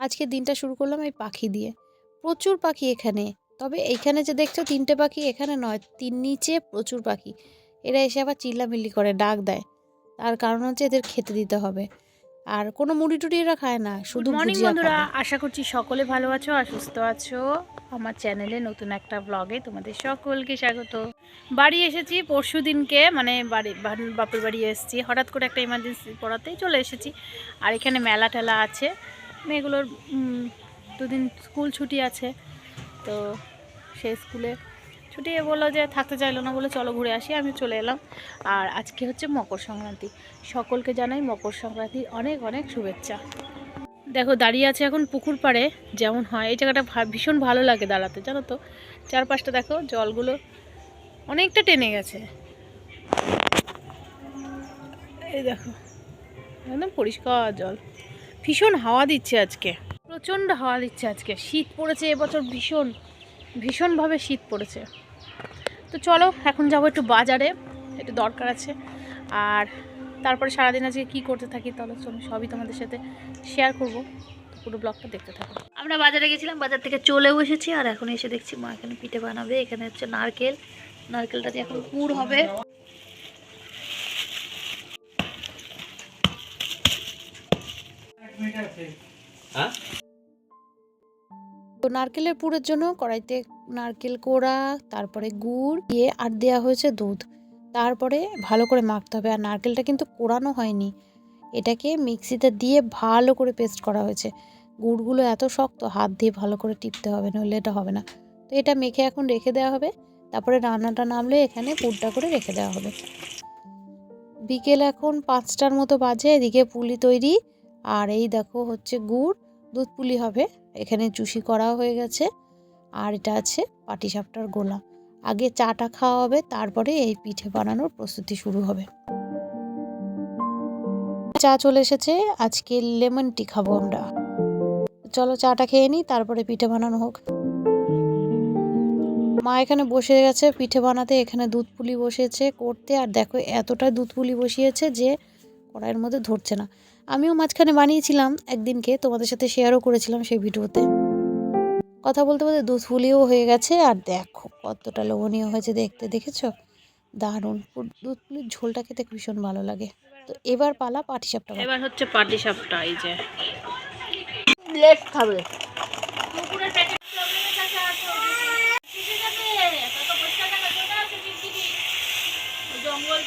আজকে দিনটা শুরু করলাম এই পাখি দিয়ে। প্রচুর পাখি এখানে। তবে এইখানে যে দেখছো ৩টে পাখি, এখানে নয়, নিচে প্রচুর পাখি। এরা এসে আবার চিল্লামিল্লি করে, ডাক দেয়। তার কারণ হচ্ছে এদের খেতে দিতে হবে। আর কোনো মুড়ি-টুড়ি এরা খায় না, শুধু মর্নিং ভুজিয়া বন্ধুরা, খাবে। আশা করছি সকলে ভালো আছো আর সুস্থ আছো। আমার চ্যানেলে নতুন একটা ব্লগে তোমাদের সকলকে স্বাগত। বাড়ি এসেছি পরশু দিনকে, মানে বাপের বাড়ি এসেছি। হঠাৎ করে একটা ইমার্জেন্সি পড়াতেই চলে এসেছি। আর এখানে মেলা টেলা আছে, মেয়েগুলোর 2 দিন স্কুল ছুটি আছে। তো সেই স্কুলে ছুটি বললো যে থাকতে চাইলো না, বলে চলো ঘুরে আসি। আমি চলে এলাম। আর আজকে হচ্ছে মকর সংক্রান্তি। সকলকে জানাই মকর সংক্রান্তির অনেক অনেক শুভেচ্ছা। দেখো দাঁড়িয়ে আছে এখন পুকুর পাড়ে, যেমন হয় এই জায়গাটা ভীষণ ভালো লাগে দাঁড়াতে, জানো তো। চারপাশটা দেখো, জলগুলো অনেকটা টেনে গেছে। এই দেখো, একদম পরিষ্কার জল। ভীষণ হাওয়া দিচ্ছে আজকে, প্রচণ্ড হাওয়া দিচ্ছে আজকে। শীত পড়েছে এবছর, ভীষণভাবে শীত পড়েছে। তো চলো এখন যাবো একটু বাজারে, একটু দরকার আছে। আর তারপরে সারাদিন আজকে কী করতে থাকি তাহলে চলো সবই তোমাদের সাথে শেয়ার করবো। পুরো ব্লগটা দেখতে থাকো। আমরা বাজারে গেছিলাম, বাজার থেকে চলেও এসেছি। আর এখন এসে দেখছি মা এখানে পিঠে বানাবে। এখানে হচ্ছে নারকেলটা দিয়ে এখন পুর হবে। তো নারকেলের পুরের জন্য কড়াইতে নারকেল কোড়া, তারপরে গুড় দিয়ে আর দেওয়া হয়েছে দুধ। তারপরে ভালো করে মাখতে হবে। আর নারকেলটা কিন্তু কোড়ানো হয়নি, এটাকে মিক্সিতে দিয়ে ভালো করে পেস্ট করা হয়েছে। গুড়গুলো এত শক্ত, হাত দিয়ে ভালো করে টিপতে হবে, নইলে এটা হবে না। তো এটা মেখে এখন রেখে দেওয়া হবে। তারপরে রান্নাটা নামলে এখানে পুরটা করে রেখে দেওয়া হবে। বিকেল এখন 5টার মতো বাজে, এদিকে পুলি তৈরি। আর এই দেখো হচ্ছে গুড়, দুধ পুলি হবে। এখানে চুষি করা হয়ে গেছে। আর এটা আছে পাটিসাপটার গোলা। আগে চাটা খাওয়া হবে, তারপরে এই পিঠে বানানোর প্রস্তুতি শুরু হবে। চা চলে এসেছে, আজকে লেমন টি খাবো আমরা। চলো চাটা খেয়ে নিই, তারপরে পিঠে বানানো হোক। মা এখানে বসে গেছে পিঠে বানাতে। এখানে দুধ পুলি বসিয়েছে করতে। আর দেখো এতটা দুধ পুলি বসিয়েছে যে কড়াইয়ের মধ্যে ধরছে না। আমিও মাঝখানে বানিয়েছিলাম একদিনকে, তোমাদের সাথে শেয়ারও করেছিলাম সেই ভিডিওতে। কথা বলতে বলতে দুধ পুলিও হয়ে গেছে। আর দেখো কতটা লোভনীয় হয়েছে দেখতে, দেখেছো? দারুণ। দুধ পুলির ঝোলটা খেতে ভীষণ ভালো লাগে। তো এবার পালা পাটিসাপটা। এবার হচ্ছে পাটিসাপটা। এই যে লেট খাবে। জঙ্গল